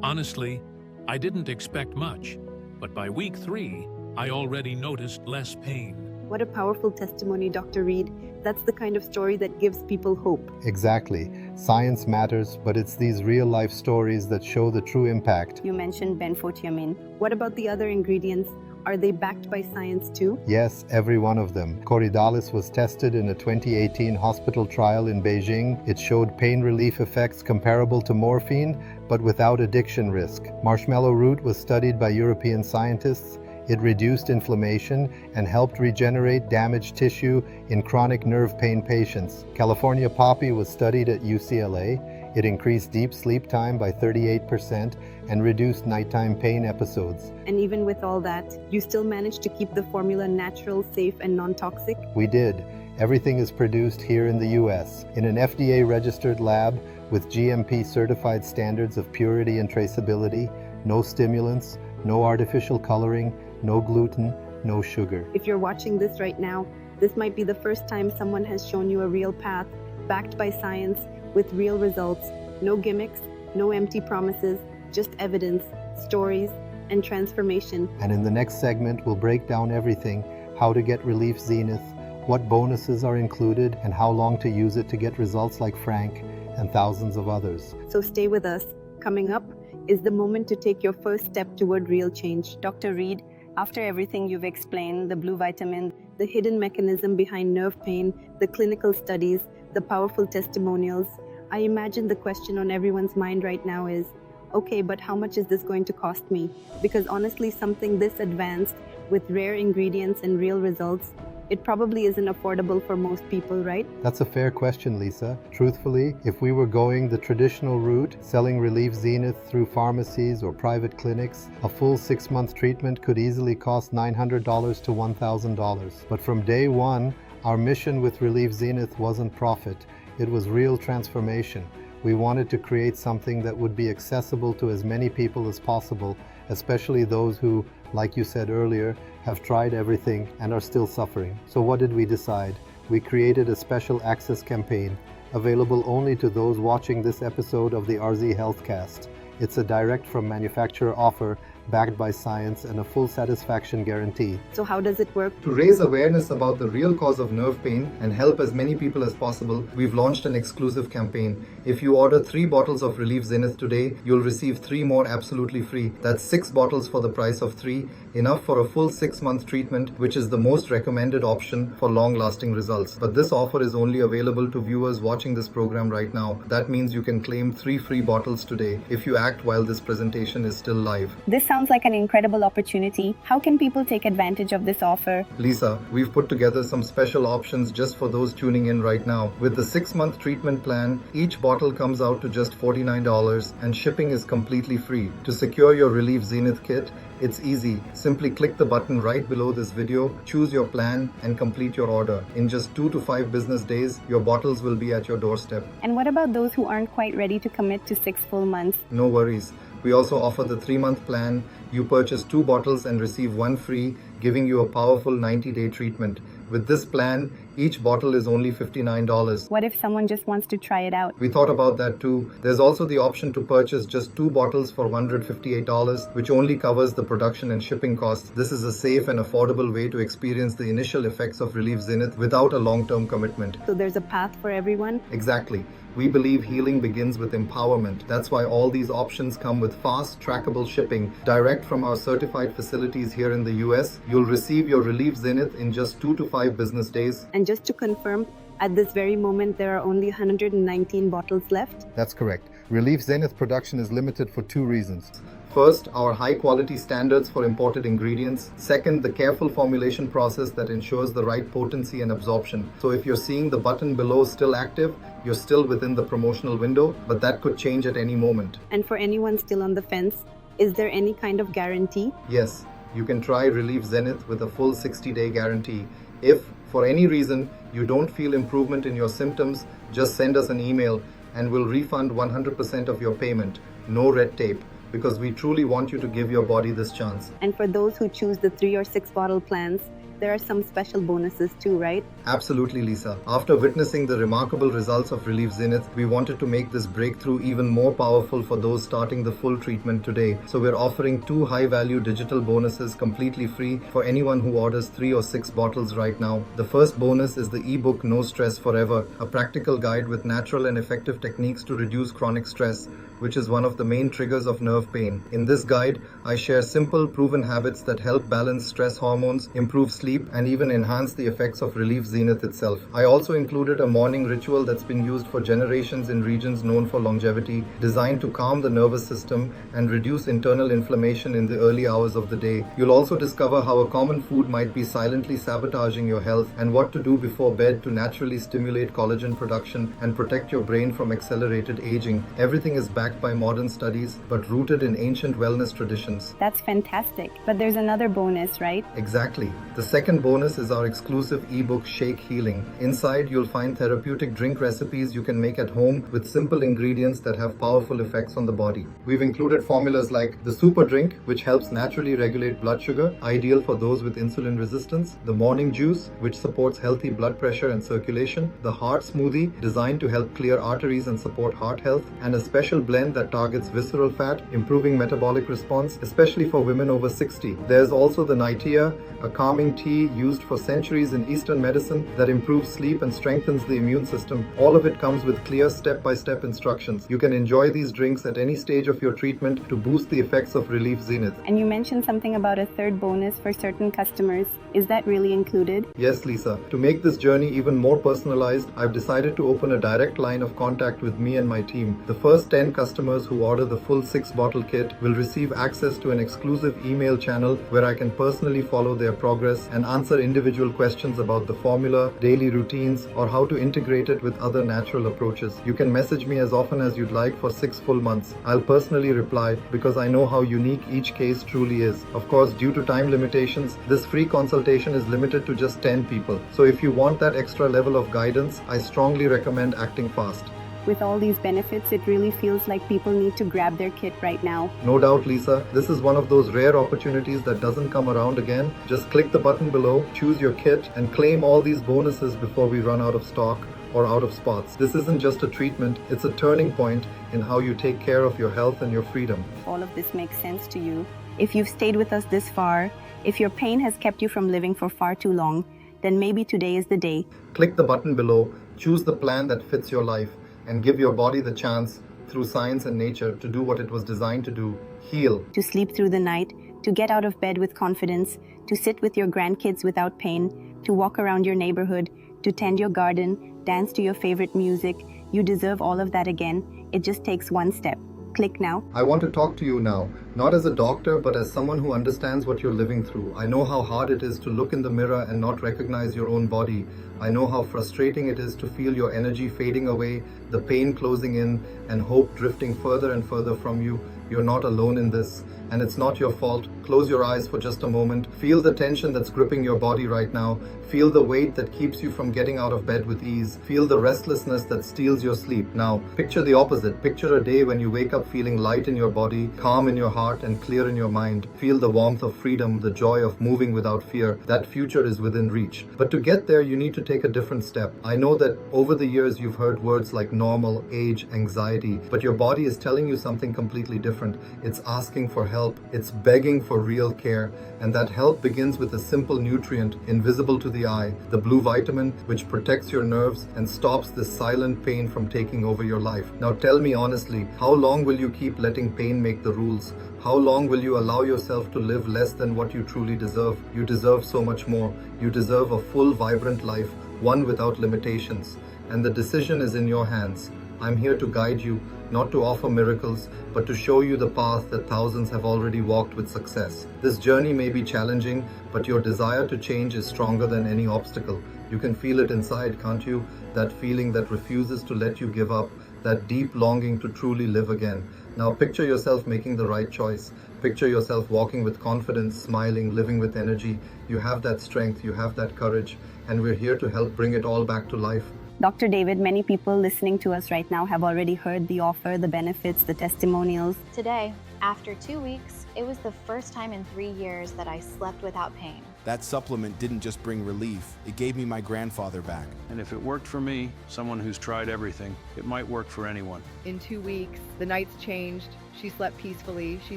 Honestly, I didn't expect much, but by week 3, I already noticed less pain. What a powerful testimony, Dr. Reed. That's the kind of story that gives people hope. Exactly. Science matters, but it's these real-life stories that show the true impact. You mentioned benfotiamine. What about the other ingredients? Are they backed by science too? Yes, every one of them. Corydalis was tested in a 2018 hospital trial in Beijing. It showed pain relief effects comparable to morphine, but without addiction risk. Marshmallow root was studied by European scientists. It reduced inflammation and helped regenerate damaged tissue in chronic nerve pain patients. California poppy was studied at UCLA. It increased deep sleep time by 38% and reduced nighttime pain episodes. And even with all that, you still managed to keep the formula natural, safe, and non-toxic? We did. Everything is produced here in the US, in an FDA-registered lab with GMP-certified standards of purity and traceability, no stimulants, no artificial coloring, no gluten, no sugar. If you're watching this right now, this might be the first time someone has shown you a real path, backed by science, with real results. No gimmicks, no empty promises, just evidence, stories, and transformation. And in the next segment, we'll break down everything: how to get Relief Zenith, what bonuses are included, and how long to use it to get results like Frank and thousands of others. So stay with us. Coming up is the moment to take your first step toward real change. Dr. Reed, after everything you've explained, the blue vitamin, the hidden mechanism behind nerve pain, the clinical studies, the powerful testimonials, I imagine the question on everyone's mind right now is, okay, but how much is this going to cost me? Because honestly, something this advanced, with rare ingredients and real results, it probably isn't affordable for most people, right? That's a fair question, Lisa. Truthfully, if we were going the traditional route, selling Relief Zenith through pharmacies or private clinics, a full 6-month treatment could easily cost $900 to $1,000. But from day one, our mission with Relief Zenith wasn't profit. It was real transformation. We wanted to create something that would be accessible to as many people as possible, especially those who, like you said earlier, have tried everything and are still suffering. So what did we decide? We created a special access campaign, available only to those watching this episode of the RZ Healthcast. It's a direct from manufacturer offer, backed by science and a full satisfaction guarantee. So how does it work? To raise awareness about the real cause of nerve pain and help as many people as possible, we've launched an exclusive campaign. If you order 3 bottles of Relief Zenith today, you'll receive 3 more absolutely free. That's 6 bottles for the price of 3, enough for a full 6-month treatment, which is the most recommended option for long-lasting results. But this offer is only available to viewers watching this program right now. That means you can claim 3 free bottles today if you act while this presentation is still live. This sounds like an incredible opportunity. How can people take advantage of this offer? Lisa, we've put together some special options just for those tuning in right now. With the 6-month treatment plan, each bottle comes out to just $49 and shipping is completely free. To secure your Relief Zenith kit, it's easy. Simply click the button right below this video, choose your plan, and complete your order. In just 2 to 5 business days, your bottles will be at your doorstep. And what about those who aren't quite ready to commit to 6 full months? No worries. We also offer the 3-month plan. You purchase 2 bottles and receive 1 free, giving you a powerful 90-day treatment. With this plan, each bottle is only $59. What if someone just wants to try it out? We thought about that too. There's also the option to purchase just 2 bottles for $158, which only covers the production and shipping costs. This is a safe and affordable way to experience the initial effects of Relief Zenith without a long-term commitment. So there's a path for everyone? Exactly. We believe healing begins with empowerment. That's why all these options come with fast, trackable shipping. Direct from our certified facilities here in the US, you'll receive your Relief Zenith in just 2 to 5 business days. And just to confirm, at this very moment, there are only 119 bottles left? That's correct. Relief Zenith production is limited for 2 reasons. First, our high-quality standards for imported ingredients. Second, the careful formulation process that ensures the right potency and absorption. So if you're seeing the button below still active, you're still within the promotional window, but that could change at any moment. And for anyone still on the fence, is there any kind of guarantee? Yes, you can try Relief Zenith with a full 60-day guarantee. If, for any reason, you don't feel improvement in your symptoms, just send us an email and we'll refund 100% of your payment. No red tape, because we truly want you to give your body this chance. And for those who choose the 3 or 6 bottle plans, there are some special bonuses too, right? Absolutely, Lisa. After witnessing the remarkable results of Relief Zenith, we wanted to make this breakthrough even more powerful for those starting the full treatment today. So we're offering 2 high-value digital bonuses completely free for anyone who orders 3 or 6 bottles right now. The first bonus is the ebook No Stress Forever, a practical guide with natural and effective techniques to reduce chronic stress, which is one of the main triggers of nerve pain. In this guide, I share simple, proven habits that help balance stress hormones, improve sleep, and even enhance the effects of Relief Zenith itself. I also included a morning ritual that's been used for generations in regions known for longevity, designed to calm the nervous system and reduce internal inflammation in the early hours of the day. You'll also discover how a common food might be silently sabotaging your health and what to do before bed to naturally stimulate collagen production and protect your brain from accelerated aging. Everything is backed by modern studies, but rooted in ancient wellness traditions. That's fantastic. But there's another bonus, right? Exactly. The second bonus is our exclusive ebook Shake Healing. Inside, you'll find therapeutic drink recipes you can make at home with simple ingredients that have powerful effects on the body. We've included formulas like the super drink, which helps naturally regulate blood sugar, ideal for those with insulin resistance, the morning juice, which supports healthy blood pressure and circulation, the heart smoothie, designed to help clear arteries and support heart health, and a special blend that targets visceral fat, improving metabolic response, especially for women over 60. There's also the Nitea, a calming tea used for centuries in Eastern medicine that improves sleep and strengthens the immune system. All of it comes with clear step-by-step instructions. You can enjoy these drinks at any stage of your treatment to boost the effects of RALIEF Zenith. And you mentioned something about a third bonus for certain customers. Is that really included? Yes, Lisa. To make this journey even more personalized, I've decided to open a direct line of contact with me and my team. The first 10 customers who order the full 6-bottle kit will receive access to an exclusive email channel where I can personally follow their progress and answer individual questions about the formula, daily routines, or how to integrate it with other natural approaches. You can message me as often as you'd like for 6 full months. I'll personally reply because I know how unique each case truly is. Of course, due to time limitations, this free consultation is limited to just 10 people. So if you want that extra level of guidance, I strongly recommend acting fast. With all these benefits, it really feels like people need to grab their kit right now. No doubt, Lisa. This is one of those rare opportunities that doesn't come around again. Just click the button below, choose your kit, and claim all these bonuses before we run out of stock or out of spots. This isn't just a treatment, it's a turning point in how you take care of your health and your freedom. If all of this makes sense to you, if you've stayed with us this far, if your pain has kept you from living for far too long, then maybe today is the day. Click the button below, choose the plan that fits your life, and give your body the chance, through science and nature, to do what it was designed to do: heal. To sleep through the night, to get out of bed with confidence, to sit with your grandkids without pain, to walk around your neighborhood, to tend your garden, dance to your favorite music. You deserve all of that again. It just takes one step. Click now. I want to talk to you now, not as a doctor, but as someone who understands what you're living through. I know how hard it is to look in the mirror and not recognize your own body. I know how frustrating it is to feel your energy fading away, the pain closing in, and hope drifting further and further from you. You're not alone in this, and it's not your fault. Close your eyes for just a moment. Feel the tension that's gripping your body right now. Feel the weight that keeps you from getting out of bed with ease. Feel the restlessness that steals your sleep. Now, picture the opposite. Picture a day when you wake up feeling light in your body, calm in your heart, and clear in your mind. Feel the warmth of freedom, the joy of moving without fear. That future is within reach. But to get there, you need to take a different step. I know that over the years you've heard words like normal, age, anxiety, but your body is telling you something completely different. It's asking for help. It's begging for real care. And that help begins with a simple nutrient invisible to the eye, the blue vitamin, which protects your nerves and stops this silent pain from taking over your life. Now tell me honestly, how long will you keep letting pain make the rules? How long will you allow yourself to live less than what you truly deserve? You deserve so much more. You deserve a full, vibrant life, one without limitations. And the decision is in your hands. I'm here to guide you, not to offer miracles, but to show you the path that thousands have already walked with success. This journey may be challenging, but your desire to change is stronger than any obstacle. You can feel it inside, can't you? That feeling that refuses to let you give up, that deep longing to truly live again. Now picture yourself making the right choice. Picture yourself walking with confidence, smiling, living with energy. You have that strength, you have that courage, and we're here to help bring it all back to life. Dr. David, many people listening to us right now have already heard the offer, the benefits, the testimonials. Today, after 2 weeks, it was the first time in 3 years that I slept without pain. That supplement didn't just bring relief, it gave me my grandfather back. And if it worked for me, someone who's tried everything, it might work for anyone. In 2 weeks, the nights changed. She slept peacefully, she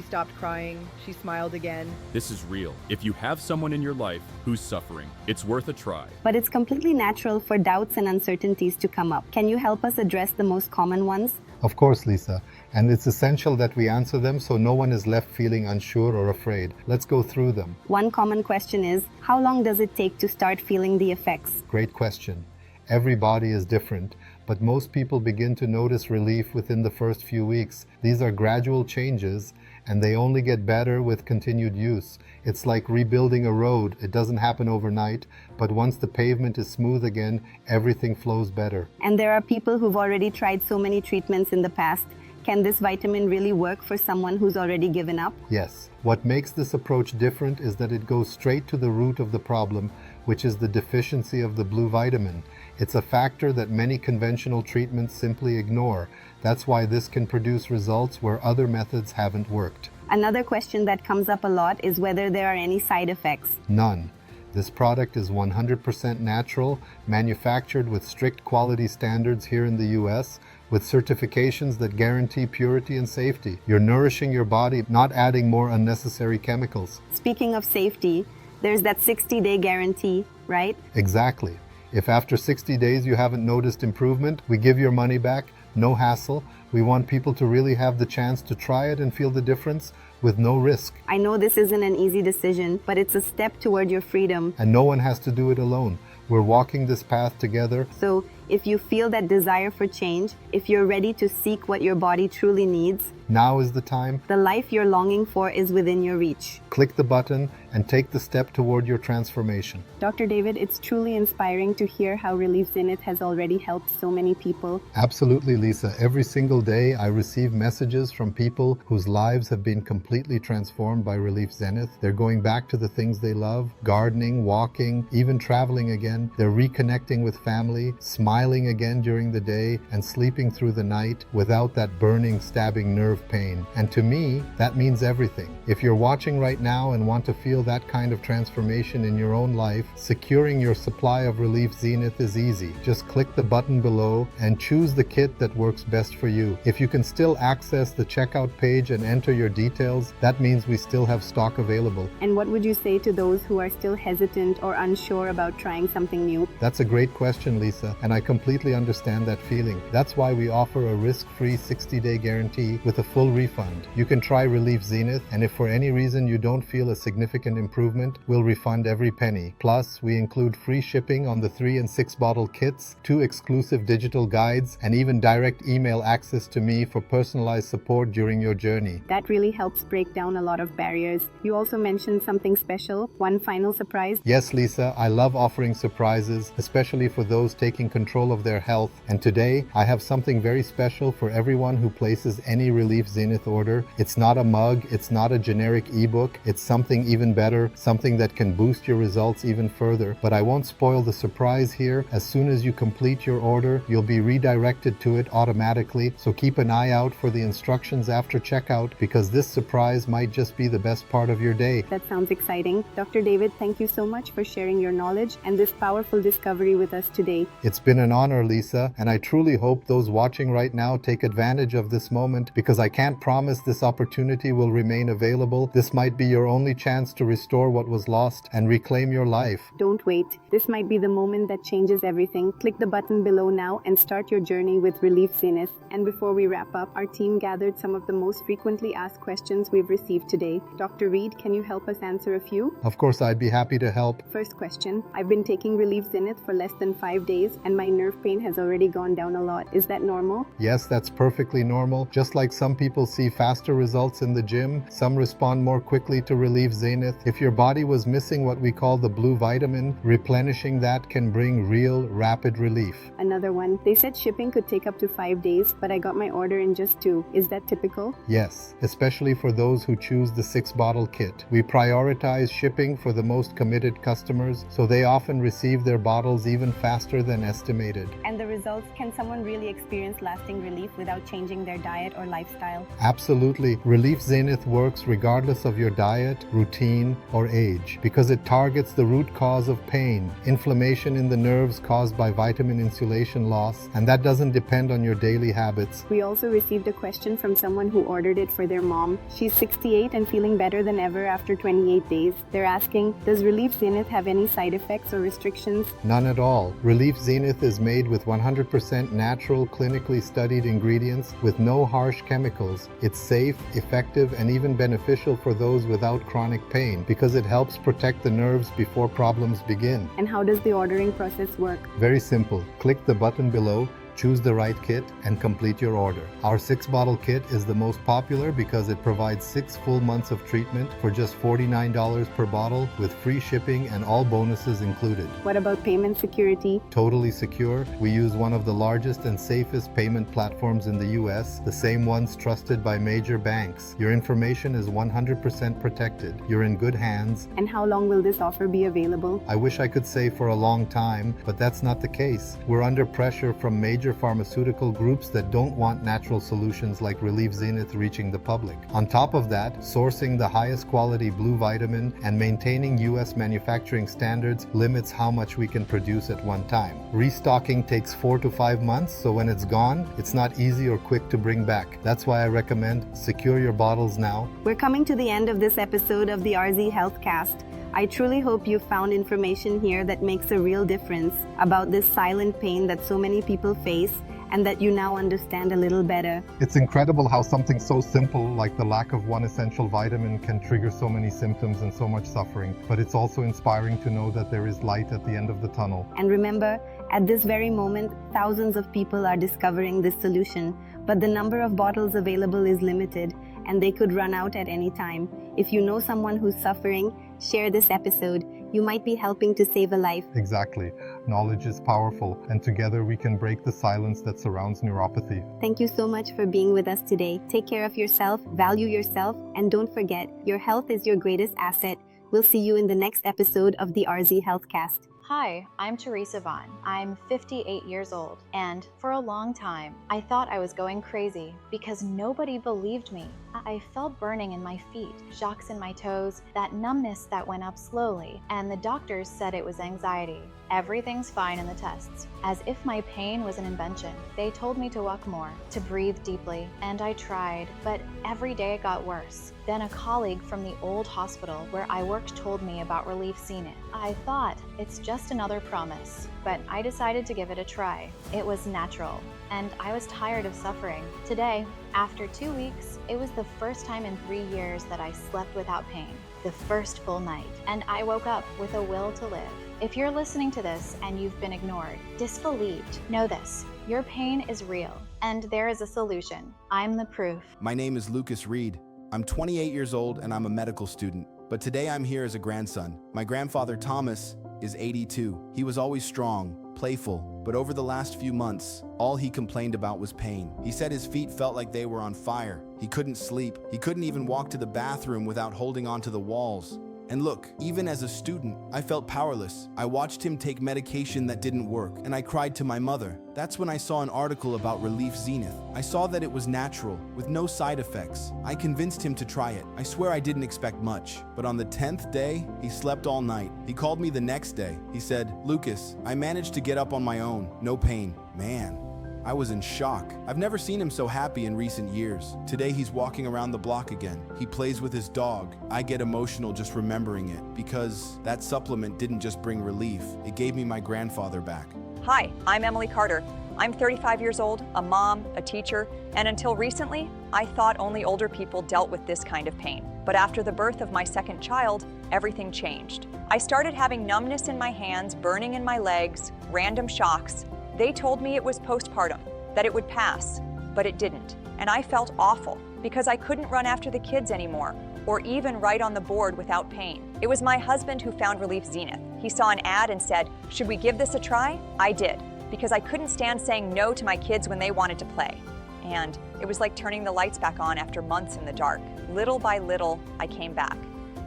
stopped crying, she smiled again. This is real. If you have someone in your life who's suffering, it's worth a try. But it's completely natural for doubts and uncertainties to come up. Can you help us address the most common ones? Of course, Lisa. And it's essential that we answer them so no one is left feeling unsure or afraid. Let's go through them. One common question is, how long does it take to start feeling the effects? Great question. Every body is different, but most people begin to notice relief within the first few weeks. These are gradual changes, and they only get better with continued use. It's like rebuilding a road. It doesn't happen overnight, but once the pavement is smooth again, everything flows better. And there are people who've already tried so many treatments in the past. Can this vitamin really work for someone who's already given up? Yes. What makes this approach different is that it goes straight to the root of the problem, which is the deficiency of the blue vitamin. It's a factor that many conventional treatments simply ignore. That's why this can produce results where other methods haven't worked. Another question that comes up a lot is whether there are any side effects. None. This product is 100% natural, manufactured with strict quality standards here in the US, with certifications that guarantee purity and safety. You're nourishing your body, not adding more unnecessary chemicals. Speaking of safety, there's that 60-day guarantee, right? Exactly. If after 60 days you haven't noticed improvement, we give your money back, no hassle. We want people to really have the chance to try it and feel the difference with no risk. I know this isn't an easy decision, but it's a step toward your freedom. And no one has to do it alone. We're walking this path together. So, if you feel that desire for change, if you're ready to seek what your body truly needs, now is the time. The life you're longing for is within your reach. Click the button and take the step toward your transformation. Dr. David, it's truly inspiring to hear how RALIEF Zenith has already helped so many people. Absolutely, Lisa. Every single day I receive messages from people whose lives have been completely transformed by RALIEF Zenith. They're going back to the things they love, gardening, walking, even traveling again. They're reconnecting with family, smiling again during the day, and sleeping through the night without that burning, stabbing nerve pain. And to me, that means everything. If you're watching right now and want to feel that kind of transformation in your own life, securing your supply of RALIEF Zenith is easy. Just click the button below and choose the kit that works best for you. If you can still access the checkout page and enter your details, that means we still have stock available. And what would you say to those who are still hesitant or unsure about trying something new? That's a great question, Lisa, and I completely understand that feeling. That's why we offer a risk-free 60-day guarantee with a full refund. You can try RALIEF Zenith, and if for any reason you don't feel a significant improvement, we'll refund every penny. Plus, we include free shipping on the 3 and 6 bottle kits, 2 exclusive digital guides, and even direct email access to me for personalized support during your journey. That really helps break down a lot of barriers. You also mentioned something special, one final surprise. Yes, Lisa, I love offering surprises, especially for those taking control of their health. And today, I have something very special for everyone who places any RALIEF Zenith order. It's not a mug, it's not a generic ebook, it's something even better, something that can boost your results even further. But I won't spoil the surprise here. As soon as you complete your order, you'll be redirected to it automatically. So keep an eye out for the instructions after checkout, because this surprise might just be the best part of your day. That sounds exciting. Dr. David, thank you so much for sharing your knowledge and this powerful discovery with us today. It's been an honor, Lisa, and I truly hope those watching right now take advantage of this moment, because I can't promise this opportunity will remain available. This might be your only chance to restore what was lost and reclaim your life. Don't wait. This might be the moment that changes everything. Click the button below now and start your journey with RALIEF Zenith. And before we wrap up, our team gathered some of the most frequently asked questions we've received today. Dr. Reed, can you help us answer a few? Of course, I'd be happy to help. First question. I've been taking RALIEF Zenith for less than 5 days and my nerve pain has already gone down a lot. Is that normal? Yes, that's perfectly normal. Just like some people see faster results in the gym, some respond more quickly to RALIEF Zenith. If your body was missing what we call the blue vitamin, replenishing that can bring real, rapid relief. Another one. They said shipping could take up to 5 days, but I got my order in just 2. Is that typical? Yes, especially for those who choose the 6-bottle kit. We prioritize shipping for the most committed customers, so they often receive their bottles even faster than estimated. And the results, can someone really experience lasting relief without changing their diet or lifestyle? Absolutely. RALIEF Zenith works regardless of your diet, routine, or age, because it targets the root cause of pain, inflammation in the nerves caused by vitamin insulation loss, and that doesn't depend on your daily habits. We also received a question from someone who ordered it for their mom. She's 68 and feeling better than ever after 28 days. They're asking, does RALIEF Zenith have any side effects or restrictions? None at all. RALIEF Zenith is made with 100% natural, clinically studied ingredients with no harsh chemicals. It's safe, effective, and even beneficial for those without chronic pain, because it helps protect the nerves before problems begin. And how does the ordering process work? Very simple. Click the button below, Choose the right kit and complete your order. Our 6-bottle kit is the most popular because it provides 6 full months of treatment for just $49 per bottle with free shipping and all bonuses included. What about payment security? Totally secure. We use one of the largest and safest payment platforms in the US, the same ones trusted by major banks. Your information is 100% protected. You're in good hands. And how long will this offer be available? I wish I could say for a long time, but that's not the case. We're under pressure from major pharmaceutical groups that don't want natural solutions like RALIEF Zenith reaching the public. On top of that, sourcing the highest quality blue vitamin and maintaining US manufacturing standards limits how much we can produce at one time. Restocking takes 4 to 5 months, so when it's gone, it's not easy or quick to bring back. That's why I recommend secure your bottles now. We're coming to the end of this episode of the RZ Healthcast. I truly hope you found information here that makes a real difference about this silent pain that so many people face and that you now understand a little better. It's incredible how something so simple like the lack of one essential vitamin can trigger so many symptoms and so much suffering. But it's also inspiring to know that there is light at the end of the tunnel. And remember, at this very moment, thousands of people are discovering this solution, but the number of bottles available is limited and they could run out at any time. If you know someone who's suffering, share this episode. You might be helping to save a life. Exactly. Knowledge is powerful, and together we can break the silence that surrounds neuropathy. Thank you so much for being with us today. Take care of yourself, value yourself, and don't forget, your health is your greatest asset. We'll see you in the next episode of the RZ Healthcast. Hi, I'm Teresa Vaughn. I'm 58 years old, and for a long time, I thought I was going crazy because nobody believed me. I felt burning in my feet, shocks in my toes, that numbness that went up slowly, and the doctors said it was anxiety. Everything's fine in the tests. As if my pain was an invention, they told me to walk more, to breathe deeply, and I tried, but every day it got worse. Then a colleague from the old hospital where I worked told me about RALIEF Zenith. I thought, it's just another promise, but I decided to give it a try. It was natural, and I was tired of suffering. Today, after 2 weeks, it was the first time in 3 years that I slept without pain. The first full night, and I woke up with a will to live. If you're listening to this and you've been ignored, disbelieved, know this, your pain is real, and there is a solution. I'm the proof. My name is Lucas Reed. I'm 28 years old and I'm a medical student, but today I'm here as a grandson. My grandfather Thomas is 82. He was always strong, playful, but over the last few months, all he complained about was pain. He said his feet felt like they were on fire. He couldn't sleep. He couldn't even walk to the bathroom without holding onto the walls. And look, even as a student, I felt powerless. I watched him take medication that didn't work, and I cried to my mother. That's when I saw an article about RALIEF Zenith. I saw that it was natural, with no side effects. I convinced him to try it. I swear I didn't expect much. But on the 10th day, he slept all night. He called me the next day. He said, "Lucas, I managed to get up on my own. No pain." Man, I was in shock. I've never seen him so happy in recent years. Today he's walking around the block again. He plays with his dog. I get emotional just remembering it because that supplement didn't just bring relief, it gave me my grandfather back. Hi, I'm Emily Carter. I'm 35 years old, a mom, a teacher, and until recently, I thought only older people dealt with this kind of pain. But after the birth of my second child, everything changed. I started having numbness in my hands, burning in my legs, random shocks. They told me it was postpartum, that it would pass, but it didn't. And I felt awful because I couldn't run after the kids anymore or even write on the board without pain. It was my husband who found RALIEF Zenith. He saw an ad and said, "Should we give this a try?" I did, because I couldn't stand saying no to my kids when they wanted to play. And it was like turning the lights back on after months in the dark. Little by little, I came back.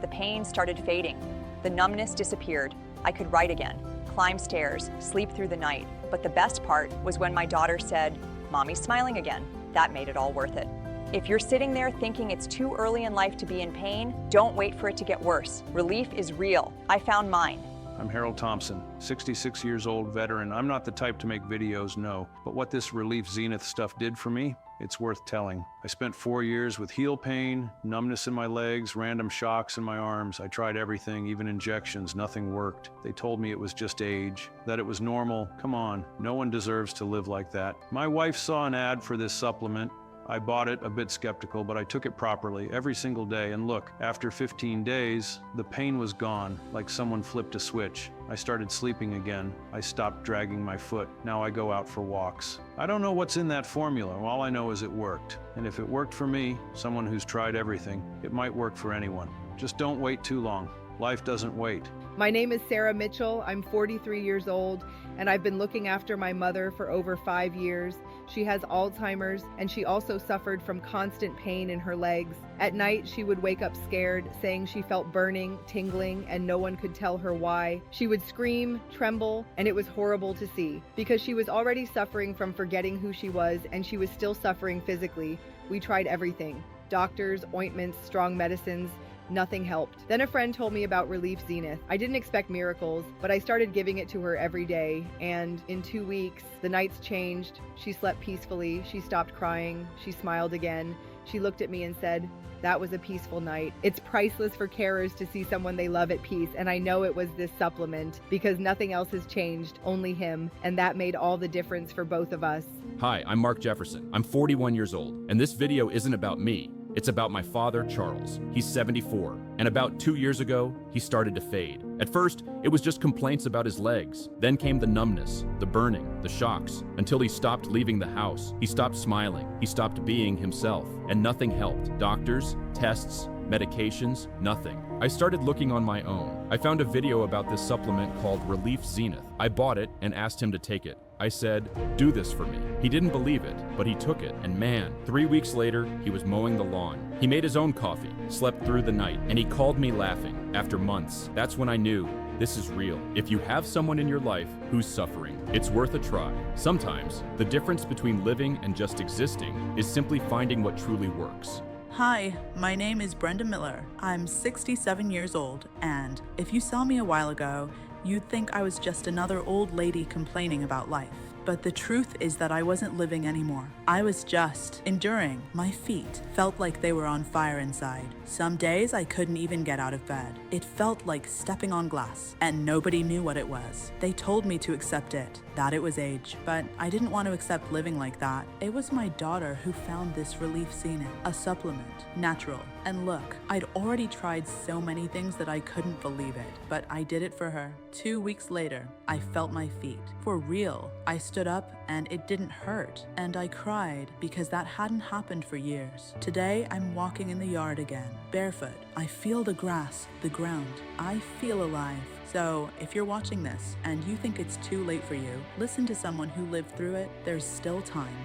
The pain started fading. The numbness disappeared. I could write again, climb stairs, sleep through the night. But the best part was when my daughter said, "Mommy's smiling again." That made it all worth it. If you're sitting there thinking it's too early in life to be in pain, don't wait for it to get worse. Relief is real. I found mine. I'm Harold Thompson, 66 years old veteran. I'm not the type to make videos, no. But what this RALIEF Zenith stuff did for me, it's worth telling. I spent 4 years with heel pain, numbness in my legs, random shocks in my arms. I tried everything, even injections, nothing worked. They told me it was just age, that it was normal. Come on, no one deserves to live like that. My wife saw an ad for this supplement. I bought it, a bit skeptical, but I took it properly every single day. And look, after 15 days, the pain was gone, like someone flipped a switch. I started sleeping again. I stopped dragging my foot. Now I go out for walks. I don't know what's in that formula. All I know is it worked. And if it worked for me, someone who's tried everything, it might work for anyone. Just don't wait too long. Life doesn't wait. My name is Sarah Mitchell. I'm 43 years old, and I've been looking after my mother for over 5 years. She has Alzheimer's, and she also suffered from constant pain in her legs. At night, she would wake up scared, saying she felt burning, tingling, and no one could tell her why. She would scream, tremble, and it was horrible to see. Because she was already suffering from forgetting who she was, and she was still suffering physically. We tried everything: doctors, ointments, strong medicines. Nothing helped. Then a friend told me about RALIEF Zenith. I didn't expect miracles, but I started giving it to her every day, and in 2 weeks, the nights changed. She slept peacefully. She stopped crying. She smiled again. She looked at me and said, "That was a peaceful night." It's priceless for carers to see someone they love at peace, and I know it was this supplement because nothing else has changed, only him, and that made all the difference for both of us. Hi, I'm Mark Jefferson. I'm 41 years old, and this video isn't about me. It's about my father, Charles. He's 74, and about 2 years ago, he started to fade. At first, it was just complaints about his legs. Then came the numbness, the burning, the shocks, until he stopped leaving the house. He stopped smiling. He stopped being himself, and nothing helped. Doctors, tests, medications, nothing. I started looking on my own. I found a video about this supplement called RALIEF Zenith. I bought it and asked him to take it. I said, "Do this for me." He didn't believe it, but he took it, and man, 3 weeks later, he was mowing the lawn. He made his own coffee, slept through the night, and he called me laughing. After months, that's when I knew this is real. If you have someone in your life who's suffering, it's worth a try. Sometimes, the difference between living and just existing is simply finding what truly works. Hi, my name is Brenda Miller. I'm 67 years old, and if you saw me a while ago, you'd think I was just another old lady complaining about life. But the truth is that I wasn't living anymore. I was just enduring. My feet felt like they were on fire inside. Some days I couldn't even get out of bed. It felt like stepping on glass, and nobody knew what it was. They told me to accept it, that it was age, but I didn't want to accept living like that. It was my daughter who found this RALIEF Zenith, a supplement, natural. And look, I'd already tried so many things that I couldn't believe it, but I did it for her. 2 weeks later, I felt my feet. For real. I stood up and it didn't hurt, and I cried because that hadn't happened for years. Today, I'm walking in the yard again, barefoot. I feel the grass, the ground. I feel alive. So, if you're watching this and you think it's too late for you, listen to someone who lived through it. There's still time.